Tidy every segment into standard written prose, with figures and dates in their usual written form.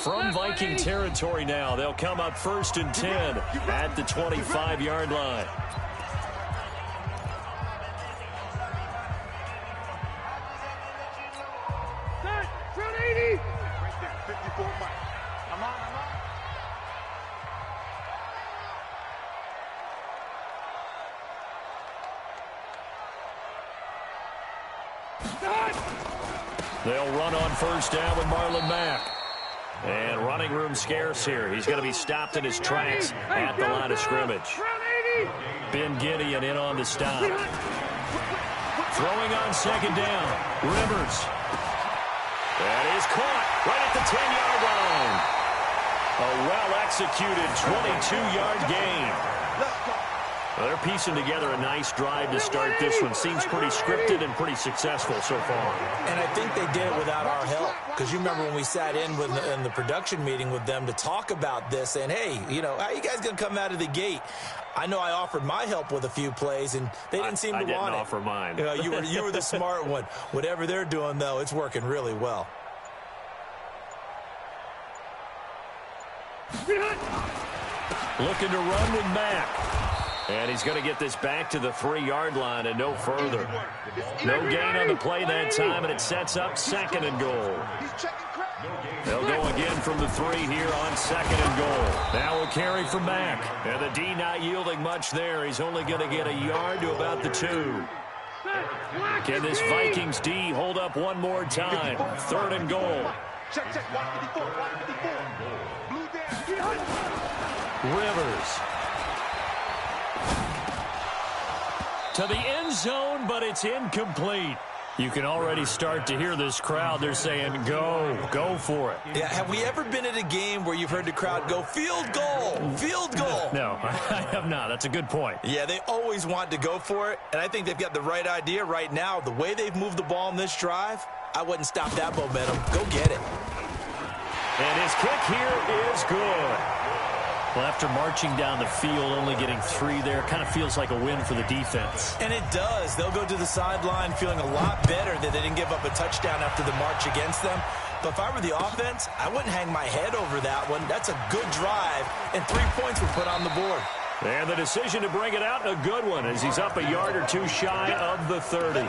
From Viking territory now, they'll come up 1st and 10 at the 25-yard line. Front 80. Right there, 54 miles. I'm on. They'll run on 1st down with Marlon Mack. And running room scarce here. He's going to be stopped in his tracks at the line of scrimmage. Ben Gideon in on the stop. Throwing on 2nd down. Rivers. That is caught right at the 10-yard line. A well-executed 22-yard gain. Well, they're piecing together a nice drive to start this one. Seems pretty scripted and pretty successful so far. And I think they did it without our help. Because you remember when we sat in the production meeting with them to talk about this, and hey, you know, how are you guys going to come out of the gate? I know I offered my help with a few plays, and they didn't seem to want it. I didn't offer mine. You know, you were the smart one. Whatever they're doing, though, it's working really well. Looking to run with Mack. And he's going to get this back to the 3-yard line and no further. No gain on the play that time, and it sets up 2nd and goal. They'll go again from the 3 here on 2nd and goal. Now a carry from Mack. And the D not yielding much there. He's only going to get a yard to about the 2. Can this Vikings D hold up one more time? 3rd and goal. Rivers. To the end zone, but it's incomplete. You can already start to hear this crowd. They're saying, go for it. Yeah, have we ever been at a game where you've heard the crowd go, field goal, field goal? No, I have not. That's a good point. Yeah, they always want to go for it, and I think they've got the right idea right now. The way they've moved the ball in this drive, I wouldn't stop that momentum. Go get it. And his kick here is good. Well, after marching down the field, only getting 3 there, kind of feels like a win for the defense. And it does. They'll go to the sideline feeling a lot better that they didn't give up a touchdown after the march against them. But if I were the offense, I wouldn't hang my head over that one. That's a good drive, and 3 points were put on the board. And the decision to bring it out, a good one, as he's up a yard or 2 shy of the 30.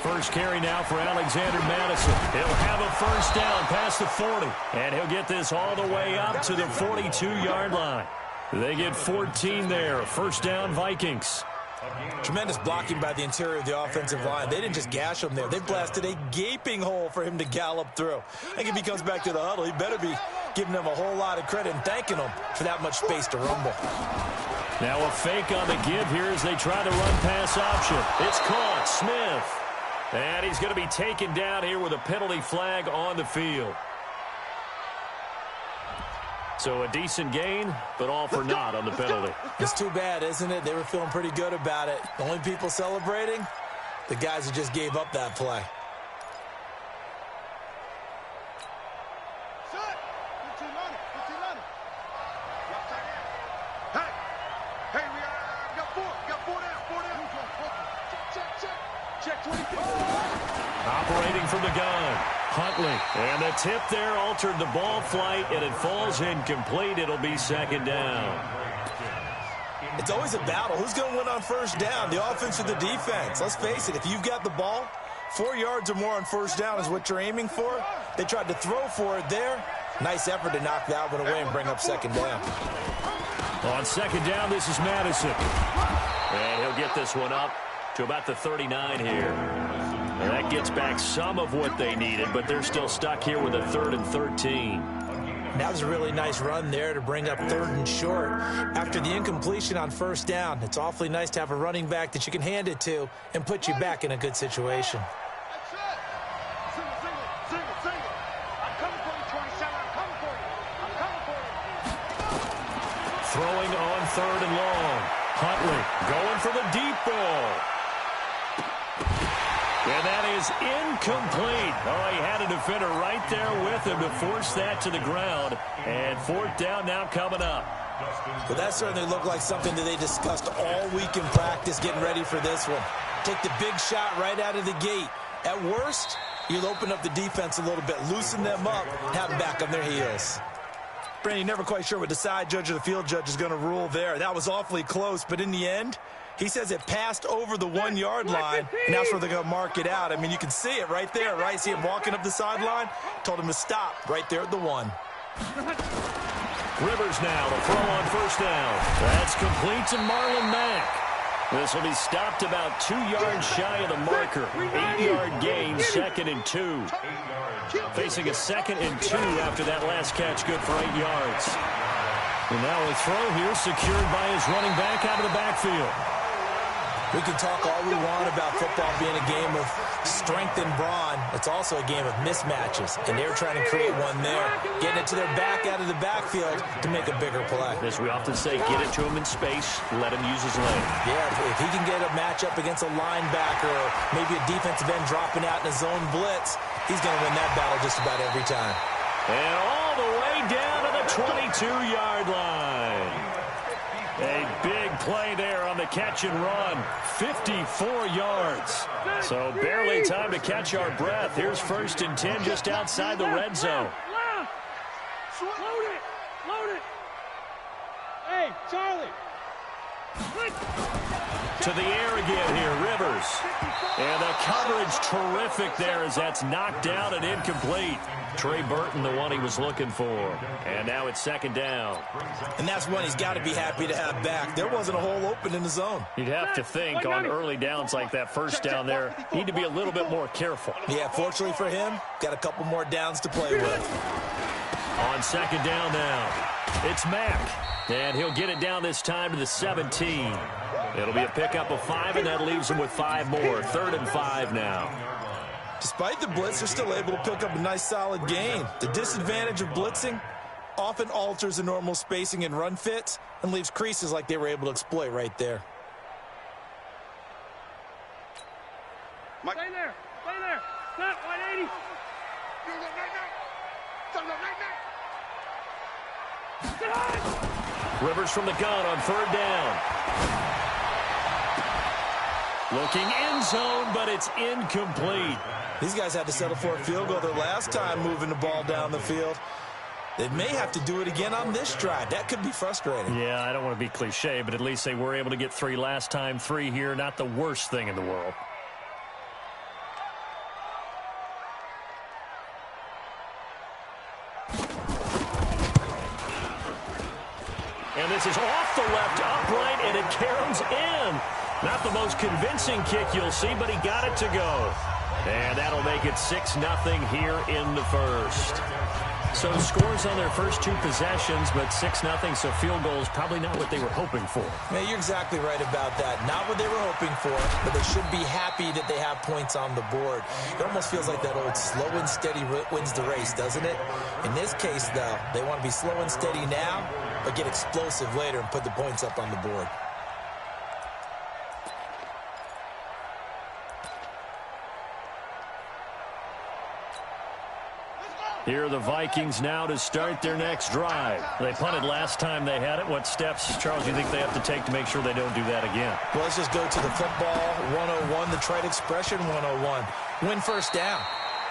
First carry now for Alexander Madison. He'll have a 1st down past the 40. And he'll get this all the way up to the 42-yard line. They get 14 there. 1st down, Vikings. Tremendous blocking by the interior of the offensive line. They didn't just gash him there. They blasted a gaping hole for him to gallop through. I think if he comes back to the huddle, he better be giving them a whole lot of credit and thanking them for that much space to rumble. Now a fake on the give here as they try the run-pass option. It's caught. Smith. And he's going to be taken down here with a penalty flag on the field. So a decent gain, but all for naught on the penalty. It's too bad, isn't it? They were feeling pretty good about it. The only people celebrating, the guys who just gave up that play. Operating from the gun, Huntley. And the tip there altered the ball flight, and it falls incomplete. It'll be 2nd down. It's always a battle. Who's going to win on 1st down, the offense or the defense? Let's face it, if you've got the ball, 4 yards or more on 1st down is what you're aiming for. They tried to throw for it there. Nice effort to knock that one away and bring up 2nd down. On 2nd down, this is Madison. And he'll get this one up to about the 39 here. And that gets back some of what they needed, but they're still stuck here with a 3rd and 13. That was a really nice run there to bring up 3rd and short. After the incompletion on 1st down, it's awfully nice to have a running back that you can hand it to and put you back in a good situation. Throwing on 3rd and long. Huntley going for the deep ball. And that is incomplete. Oh, he had a defender right there with him to force that to the ground. And fourth down now coming up. Well, that certainly looked like something that they discussed all week in practice getting ready for this one. Take the big shot right out of the gate. At worst, you'll open up the defense a little bit, loosen them up, and have them back on their heels. Brandon, never quite sure what the side judge or the field judge is going to rule there. That was awfully close, but in the end, he says it passed over the 1 yard line, and that's where they're going to mark it out. I mean, you can see it right there, right? See him walking up the sideline? Told him to stop right there at the 1. Rivers now to throw on first down. That's complete to Marlon Mack. This will be stopped about 2 yards shy of the marker. 8-yard gain, 2nd and 2. Facing a 2nd and 2 after that last catch, good for 8 yards. And now a throw here secured by his running back out of the backfield. We can talk all we want about football being a game of strength and brawn. It's also a game of mismatches, and they're trying to create one there, getting it to their back out of the backfield to make a bigger play. As we often say, get it to him in space, let him use his leg. Yeah, if he can get a matchup against a linebacker or maybe a defensive end dropping out in a zone blitz, he's going to win that battle just about every time. And all the way down to the 22-yard line. A big play there on the catch and run. 54 yards. So barely time to catch our breath. Here's 1st and 10 just outside the red zone. Load it. Load it. Hey, Charlie. To the air again here, Rivers. And the coverage terrific there as that's knocked down and incomplete. Trey Burton, the one he was looking for. And now it's 2nd down. And that's one he's got to be happy to have back. There wasn't a hole open in the zone. You'd have to think on early downs like that, first down there, need to be a little bit more careful. Yeah, fortunately for him, got a couple more downs to play with. On 2nd down now, it's Mack. And he'll get it down this time to the 17. It'll be a pickup of 5, and that leaves him with 5 more. 3rd and 5 now. Despite the blitz, they're still able to pick up a nice solid gain. The disadvantage of blitzing often alters the normal spacing and run fits and leaves creases like they were able to exploit right there. Stay there. Stay there. Snap, 180. Rivers from the gun on 3rd down. Looking end zone, but it's incomplete. These guys had to settle for a field goal their last time moving the ball down the field. They may have to do it again on this drive. That could be frustrating. Yeah, I don't want to be cliche, but at least they were able to get 3 last time. 3 here, not the worst thing in the world. And this is off the left upright, and it caroms in. Not the most convincing kick you'll see, but he got it to go. And that'll make it 6-0 here in the first. So scores on their first 2 possessions, but 6-0, so field goal is probably not what they were hoping for. Man, you're exactly right about that. Not what they were hoping for, but they should be happy that they have points on the board. It almost feels like that old slow and steady wins the race, doesn't it? In this case, though, they want to be slow and steady now, but get explosive later and put the points up on the board. Here are the Vikings now to start their next drive. They punted last time they had it. What steps, Charles, do you think they have to take to make sure they don't do that again? Well, let's just go to the football 101, the trite expression 101. Win first down.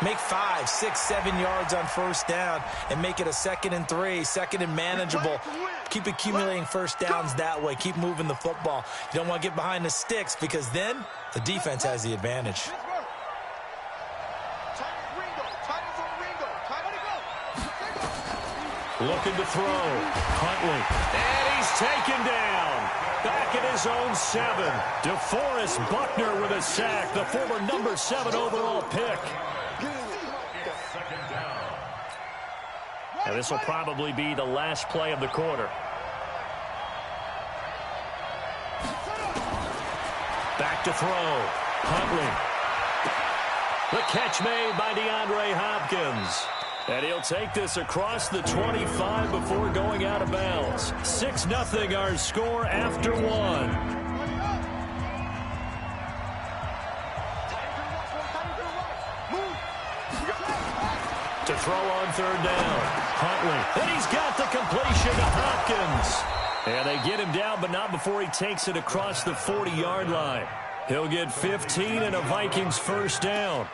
Make 5, 6, 7 yards on first down and make it a 2nd and 3, 2nd and manageable. Keep accumulating first downs that way. Keep moving the football. You don't want to get behind the sticks because then the defense has the advantage. Looking to throw. Huntley. And he's taken down. Back at his own 7. DeForest Buckner with a sack. The former number 7 overall pick. And this will probably be the last play of the quarter. Back to throw. Huntley. The catch made by DeAndre Hopkins. And he'll take this across the 25 before going out of bounds. 6-0 our score after one. To throw on third down. Huntley. And he's got the completion to Hopkins. And they get him down, but not before he takes it across the 40-yard line. He'll get 15 and a Vikings first down.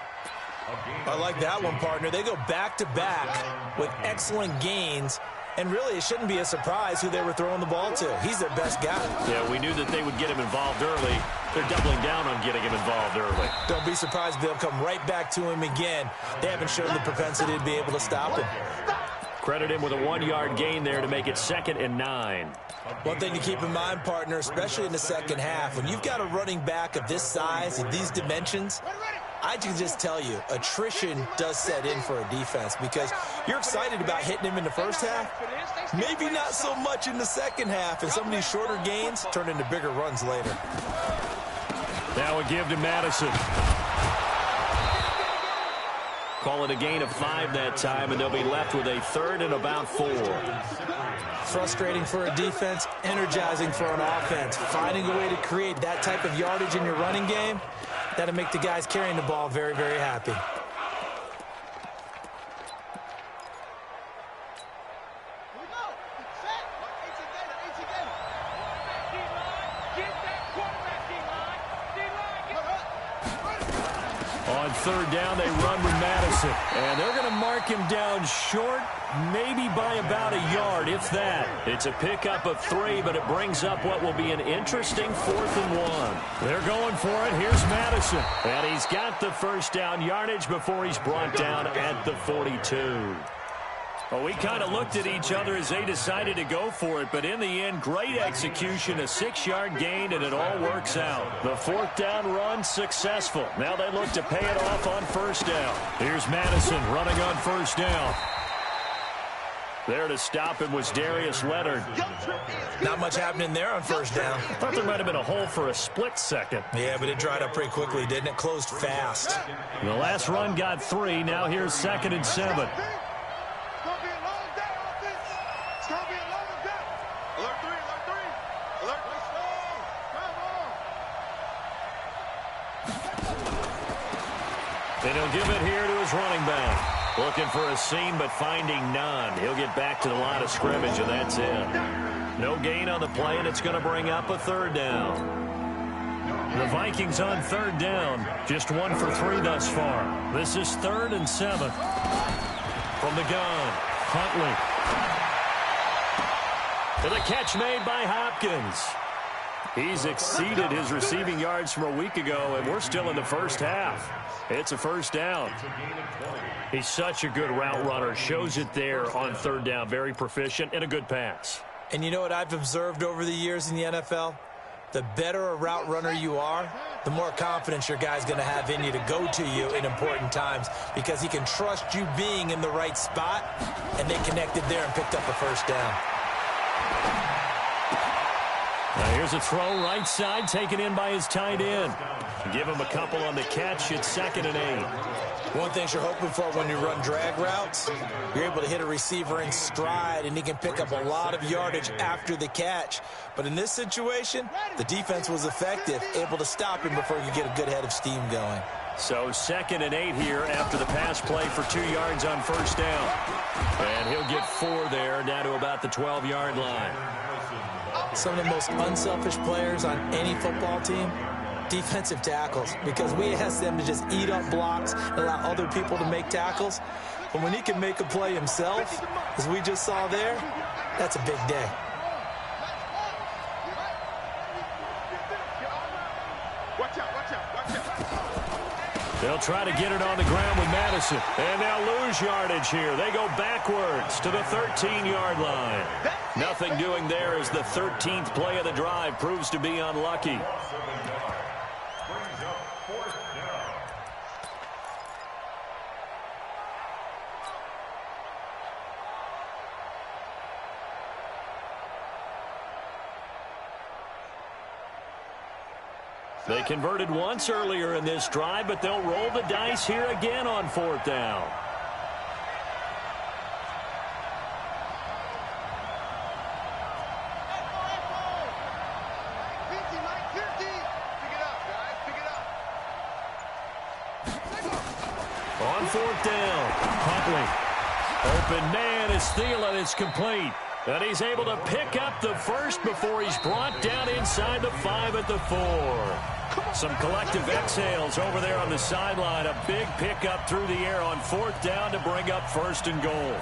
I like that one, partner. They go back-to-back with excellent gains, and really it shouldn't be a surprise who they were throwing the ball to. He's their best guy. Yeah, we knew that they would get him involved early. They're doubling down on getting him involved early. Don't be surprised they'll come right back to him again. They haven't shown the propensity to be able to stop him. Credit him with a 1-yard gain there to make it 2nd and 9. One thing to keep in mind, partner, especially in the second half, when you've got a running back of this size and these dimensions, I can just tell you, attrition does set in for a defense because you're excited about hitting him in the first half, maybe not so much in the second half, and some of these shorter gains turn into bigger runs later. Now a give to Madison. Call it a gain of 5 that time, and they'll be left with a 3rd and about 4. Frustrating for a defense, energizing for an offense. Finding a way to create that type of yardage in your running game, that'll make the guys carrying the ball very, very happy. On third down, they run with Madison. And they're going to mark him down short, maybe by about a yard, if that. It's a pickup of 3, but it brings up what will be an interesting 4th and 1. They're going for it. Here's Madison. And he's got the first down yardage before he's brought down at the 42. Well, we kind of looked at each other as they decided to go for it, but in the end, great execution, a 6-yard gain, and it all works out. The 4th down run successful. Now they look to pay it off on first down. Here's Madison running on first down. There to stop him was Darius Leonard. Not much happening there on first down. Thought there might have been a hole for a split second. Yeah, but it dried up pretty quickly, didn't it? Closed fast. The last run got 3. Now here's 2nd and 7. And he'll give it here to his running back. Looking for a seam, but finding none. He'll get back to the line of scrimmage, and that's it. No gain on the play, and it's going to bring up a 3rd down. The Vikings on 3rd down. Just 1 for 3 thus far. This is 3rd and 7. From the gun, Huntley. To the catch made by Hopkins. He's exceeded his receiving yards from a week ago, and we're still in the first half. It's a first down. He's such a good route runner. Shows it there on 3rd down. Very proficient and a good pass. And you know what I've observed over the years in the NFL? The better a route runner you are, the more confidence your guy's going to have in you to go to you in important times because he can trust you being in the right spot, and they connected there and picked up a first down. Now here's a throw right side taken in by his tight end. Give him a couple on the catch. It's 2nd and 8. One thing you're hoping for when you run drag routes, you're able to hit a receiver in stride, and he can pick up a lot of yardage after the catch. But in this situation, the defense was effective, able to stop him before you get a good head of steam going. So 2nd and 8 here after the pass play for 2 yards on first down. And he'll get 4 there, down to about the 12-yard line. Some of the most unselfish players on any football team, defensive tackles, because we ask them to just eat up blocks and allow other people to make tackles. But when he can make a play himself, as we just saw there, that's a big day. They'll try to get it on the ground with Madison. And they'll lose yardage here. They go backwards to the 13-yard line. Nothing doing there as the 13th play of the drive proves to be unlucky. They converted once earlier in this drive, but they'll roll the dice here again on 4th down. On fourth down, Huntley. Open man is Thielen. It's complete. And he's able to pick up the first before he's brought down inside the 5 at the 4. Some collective exhales over there on the sideline. A big pickup through the air on fourth down to bring up first and goal.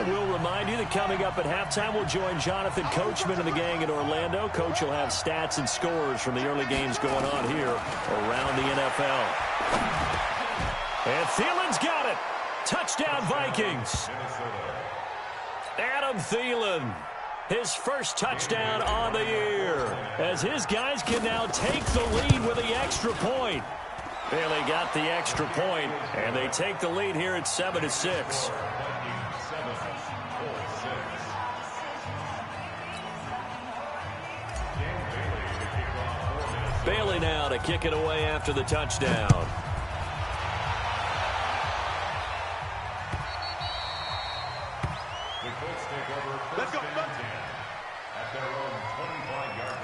We'll remind you that coming up at halftime, we'll join Jonathan Coachman and the gang in Orlando. Coach will have stats and scores from the early games going on here around the NFL. And Thielen's got it. Touchdown, Vikings. Adam Thielen, his first touchdown on the year, as his guys can now take the lead with the extra point. Bailey got the extra point, and they take the lead here at 7-6. Bailey now to kick it away after the touchdown. Let's go. At their own 25-yard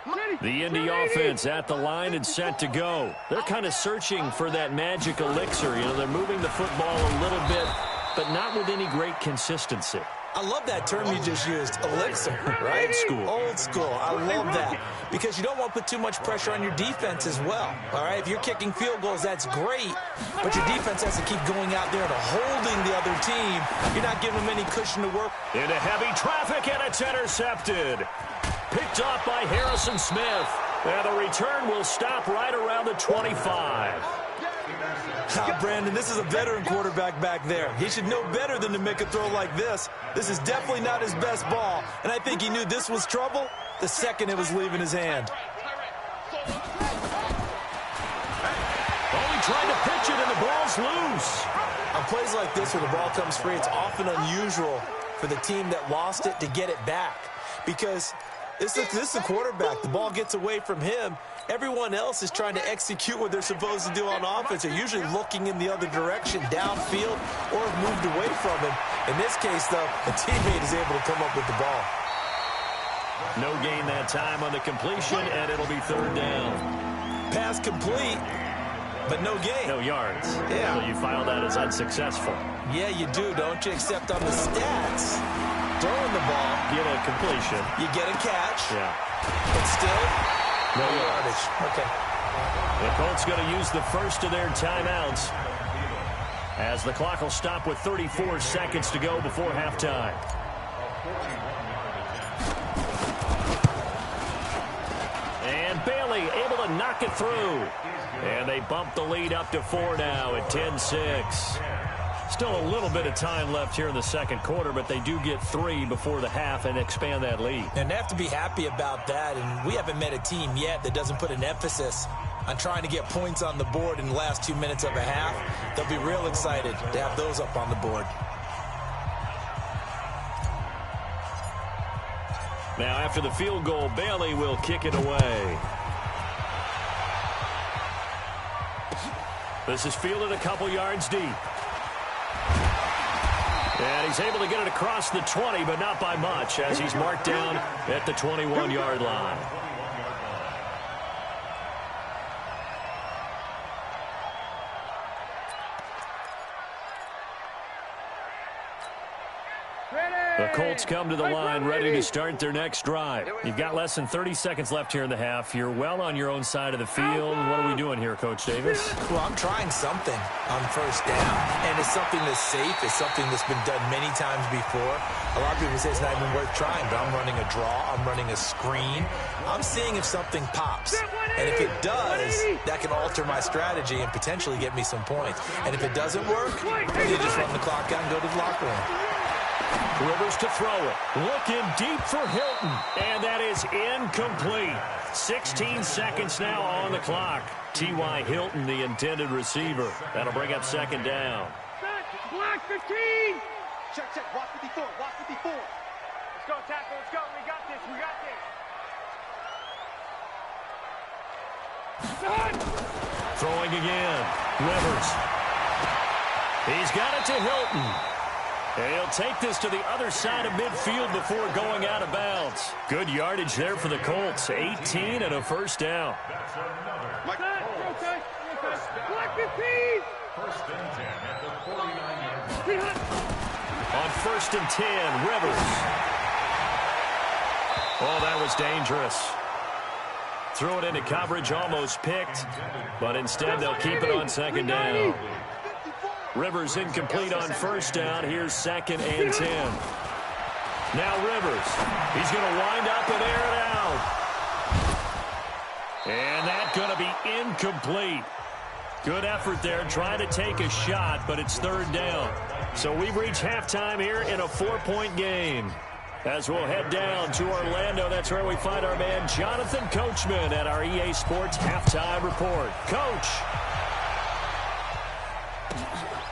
line. The Indy offense at the line and set to go. They're kind of searching for that magic elixir. You know, they're moving the football a little bit, but not with any great consistency. I love that term you just used, elixir, right? Old school. Old school. I love that because you don't want to put too much pressure on your defense as well, all right? If you're kicking field goals, that's great, but your defense has to keep going out there and holding the other team. You're not giving them any cushion to work. Into heavy traffic, and it's intercepted. Picked off by Harrison Smith. And the return will stop right around the 25. Brandon, this is a veteran quarterback back there. He should know better than to make a throw like this. This is definitely not his best ball, and I think he knew this was trouble the second it was leaving his hand. Only trying to pitch it, and the ball's loose. On plays like this where the ball comes free, it's often unusual for the team that lost it to get it back because this is a quarterback. The ball gets away from him. Everyone else is trying to execute what they're supposed to do on offense. They're usually looking in the other direction, downfield, or have moved away from him. In this case, though, a teammate is able to come up with the ball. No gain that time on the completion, and it'll be third down. Pass complete, but no gain. No yards. Yeah. So you file that as unsuccessful. Yeah, you do, don't you? Except on the stats, throwing the ball, Get a completion. you get a catch, Yeah. but still, No yards. Okay. The Colts going to use the first of their timeouts as the clock will stop with 34 seconds to go before halftime. And Bailey able to knock it through. And they bump the lead up to 4 now at 10-6. Still a little bit of time left here in the second quarter, but they do get 3 before the half and expand that lead. And they have to be happy about that, and we haven't met a team yet that doesn't put an emphasis on trying to get points on the board in the last 2 minutes of a half. They'll be real excited to have those up on the board. Now after the field goal, Bailey will kick it away. This is fielded a couple yards deep. And he's able to get it across the 20, but not by much, as he's marked down at the 21-yard line. The Colts come to the line ready to start their next drive. You've got less than 30 seconds left here in the half. You're well on your own side of the field. What are we doing here, Coach Davis? Well, I'm trying something on first down, and it's something that's safe. It's something that's been done many times before. A lot of people say it's not even worth trying, but I'm running a draw. I'm running a screen. I'm seeing if something pops, and if it does, that can alter my strategy and potentially get me some points. And if it doesn't work, then you just run the clock out and go to the locker room. Rivers to throw it. Looking deep for Hilton. And that is incomplete. 16 seconds now on the clock. T.Y. Hilton, the intended receiver. That'll bring up second down. Block 15. Check. Watch 54. Watch 54. Let's go, tackle. Let's go. We got this. Done. Throwing again. Rivers. He's got it to Hilton. And he'll take this to the other side of midfield before going out of bounds. Good yardage there for the Colts. 18 and a first down. That's another. Okay. Black 15. First and 10 at the 49-yard line. On first and 10, Rivers. Oh, that was dangerous. Threw it into coverage, almost picked, but instead they'll keep it on second down. Rivers incomplete on first down. Here's second and 10. Now Rivers. He's going to wind up and air it out. And that's going to be incomplete. Good effort there, trying to take a shot, but it's third down. So we've reached halftime here in a 4-point game. As we'll head down to Orlando, that's where we find our man Jonathan Coachman at our EA Sports Halftime Report. Coach.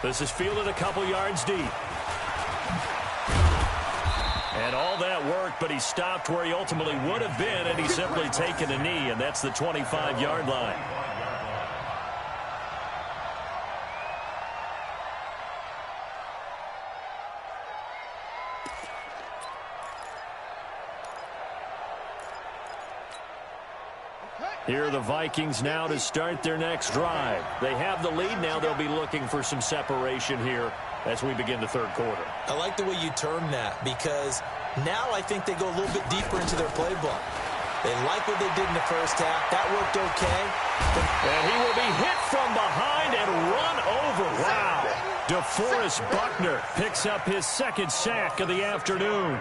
This is fielded a couple yards deep. And all that work, but he stopped where he ultimately would have been, and he's simply taken a knee, and that's the 25-yard line. Here are the Vikings now to start their next drive. They have the lead now. They'll be looking for some separation here as we begin the third quarter. I like the way you term that, because now I think they go a little bit deeper into their playbook. They like what they did in the first half. That worked okay. And he will be hit from behind and run over. Wow. DeForest Buckner picks up his second sack of the afternoon.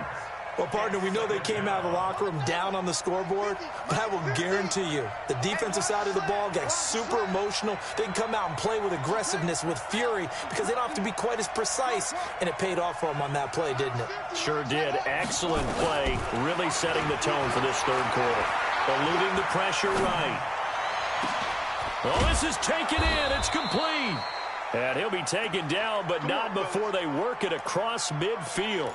Well, partner, we know they came out of the locker room down on the scoreboard, but I will guarantee you the defensive side of the ball got super emotional. They can come out and play with aggressiveness, with fury, because they don't have to be quite as precise, and it paid off for them on that play, didn't it? Sure did. Excellent play, really setting the tone for this third quarter. Eluding the pressure right. Well, this is taken in. It's complete. And he'll be taken down, but not before they work it across midfield.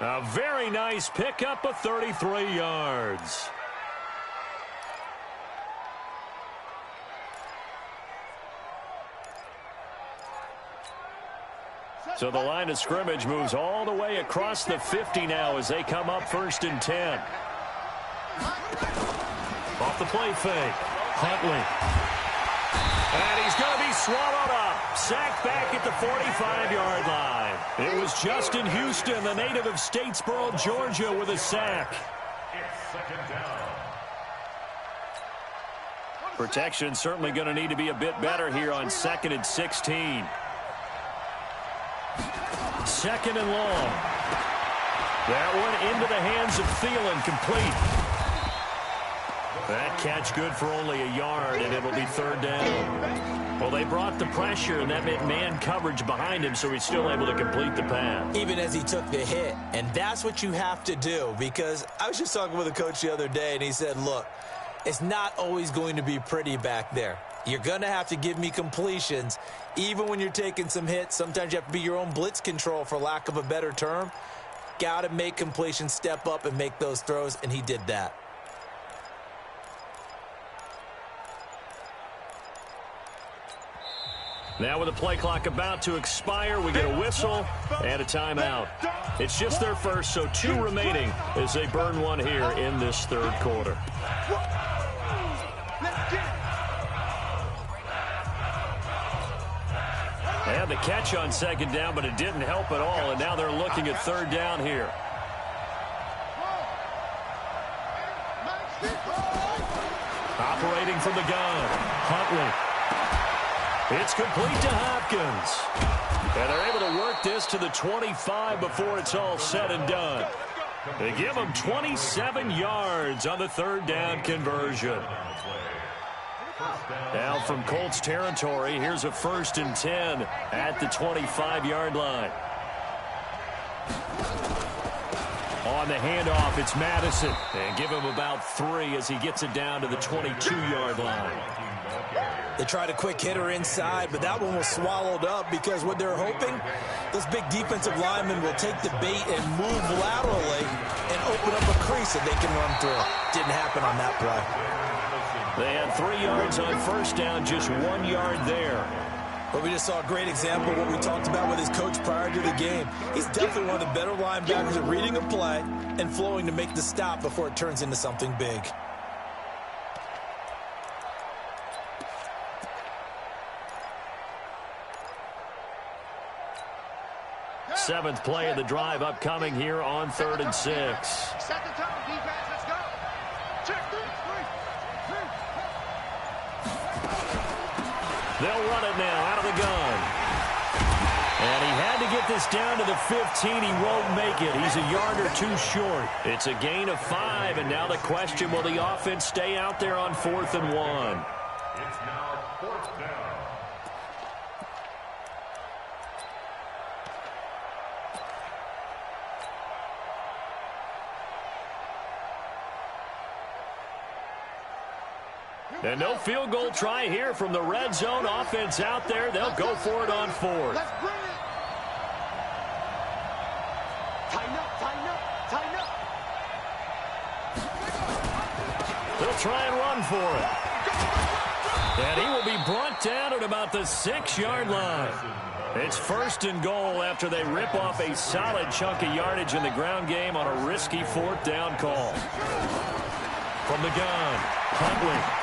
A very nice pickup of 33 yards. So the line of scrimmage moves all the way across the 50 now as they come up first and 10. Off the play fake. Huntley. And he's going to be swallowed up. Sacked back at the 45-yard line. It was Justin Houston, the native of Statesboro, Georgia, with a sack. It's second down. Protection certainly going to need to be a bit better here on 2nd and 16. Second and long. That one into the hands of Thielen, complete. That catch good for only a yard, and it'll be third down. Well, they brought the pressure, and that meant man coverage behind him, so he's still able to complete the pass. Even as he took the hit, and that's what you have to do, because I was just talking with a coach the other day, and he said, look, it's not always going to be pretty back there. You're going to have to give me completions, even when you're taking some hits. Sometimes you have to be your own blitz control, for lack of a better term. Got to make completions, step up, and make those throws, and he did that. Now with the play clock about to expire, we get a whistle and a timeout. It's just their first, so 2 remaining as they burn one here in this third quarter. They had the catch on second down, but it didn't help at all, and now they're looking at third down here. Operating from the gun, Huntley. It's complete to Hopkins. And they're able to work this to the 25 before it's all said and done. They give them 27 yards on the third down conversion. Now from Colts territory, here's a 1st and 10 at the 25-yard line. On the handoff, it's Madison. And give him about 3 as he gets it down to the 22-yard line. They tried a quick hitter inside, but that one was swallowed up because what they're hoping, those big defensive linemen will take the bait and move laterally and open up a crease that they can run through. Didn't happen on that play. They had 3 yards on first down, just 1 yard there. But we just saw a great example of what we talked about with his coach prior to the game. He's definitely one of the better linebackers at reading a play and flowing to make the stop before it turns into something big. Seventh play of the drive upcoming here on 3rd and 6. Second time, defense, let's go. Check this. They'll run it now out of the gun. And he had to get this down to the 15. He won't make it. He's a yard or two short. It's a gain of 5, and now the question, will the offense stay out there on 4th and 1? It's now 4th down. And no field goal try here from the red zone. Offense out there. They'll go for it on 4th. Let's bring it. Tighten up, tighten up, tighten up. They'll try and run for it. And he will be brought down at about the 6-yard line. It's 1st and goal after they rip off a solid chunk of yardage in the ground game on a risky 4th down call. From the gun, Huntley.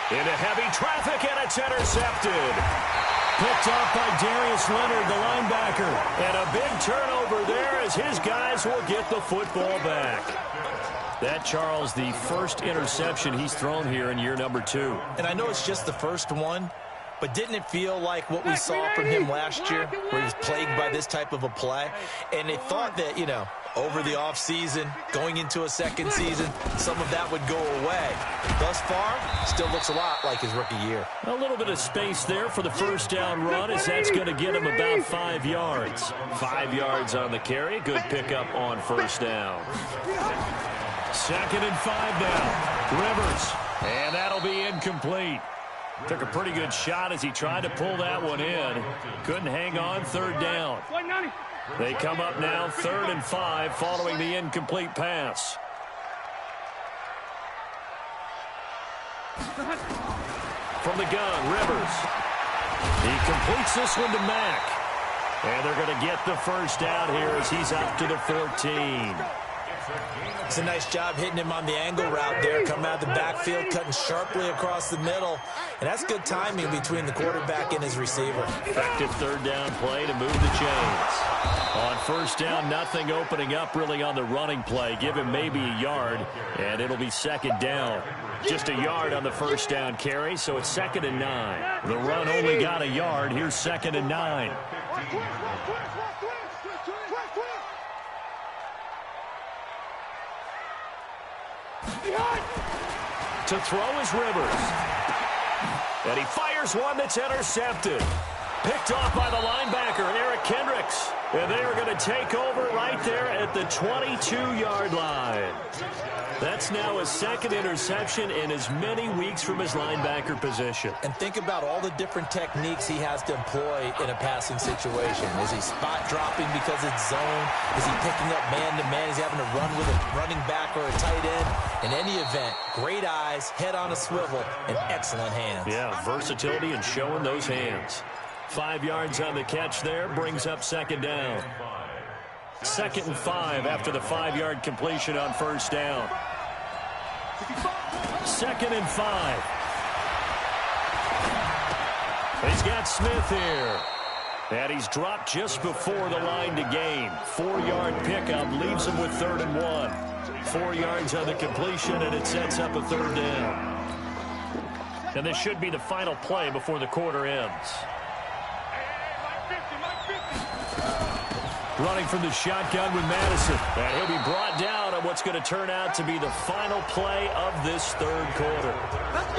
Into heavy traffic, and it's intercepted. Picked off by Darius Leonard, the linebacker. And a big turnover there as his guys will get the football back. That, Charles, the first interception he's thrown here in year number 2. And I know it's just the first one, but didn't it feel like what we saw from him last year, where he was plagued by this type of a play? And they thought that, you know, over the offseason, going into a second season, some of that would go away. Thus far, still looks a lot like his rookie year. A little bit of space there for the first down run, as that's going to get him about 5 yards. 5 yards on the carry. Good pickup on 1st down. 2nd and 5 now. Rivers. And that'll be incomplete. Took a pretty good shot as he tried to pull that one in. Couldn't hang on. 3rd down. They come up now 3rd and 5 following the incomplete pass. From the gun, Rivers. He completes this one to Mack. And they're going to get the first down here as he's up to the 14. It's a nice job hitting him on the angle route there, coming out of the backfield, cutting sharply across the middle. And that's good timing between the quarterback and his receiver. Effective 3rd down play to move the chains. On 1st down, nothing opening up really on the running play. Give him maybe a yard, and it'll be 2nd down. Just a yard on the 1st down carry, so it's 2nd and 9. The run only got a yard. Here's 2nd and 9. To throw is Rivers. And he fires one that's intercepted. Picked off by the linebacker, Eric Kendricks. And they are going to take over right there at the 22-yard line. That's now his 2nd interception in as many weeks from his linebacker position. And think about all the different techniques he has to employ in a passing situation. Is he spot dropping because it's zone? Is he picking up man-to-man? Is he having to run with a running back or a tight end? In any event, great eyes, head on a swivel, and excellent hands. Yeah, versatility and showing those hands. 5 yards on the catch there, brings up 2nd down. 2nd and 5 after the 5-yard completion on 1st down. 2nd and 5. He's got Smith here. And he's dropped just before the line to gain. 4-yard pickup leaves him with 3rd and 1. 4 yards on the completion, and it sets up a 3rd down. And this should be the final play before the quarter ends. Running from the shotgun with Madison. And he'll be brought down on what's going to turn out to be the final play of this 3rd quarter.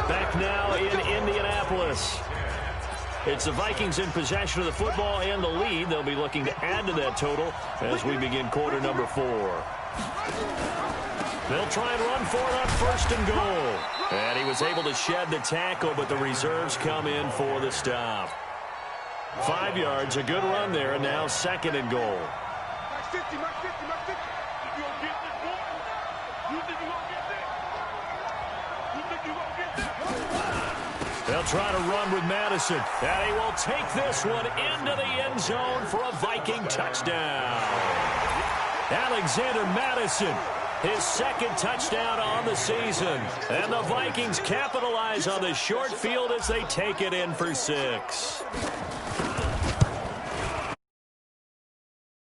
Back now in Indianapolis. It's the Vikings in possession of the football and the lead. They'll be looking to add to that total as we begin quarter number 4. They'll try and run for it on 1st and goal. And he was able to shed the tackle, but the reserves come in for the stop. 5 yards, a good run there, and now 2nd and goal. They'll try to run with Madison. And he will take this one into the end zone for a Viking touchdown. Alexander Madison, his second touchdown on the season. And the Vikings capitalize on the short field as they take it in for 6.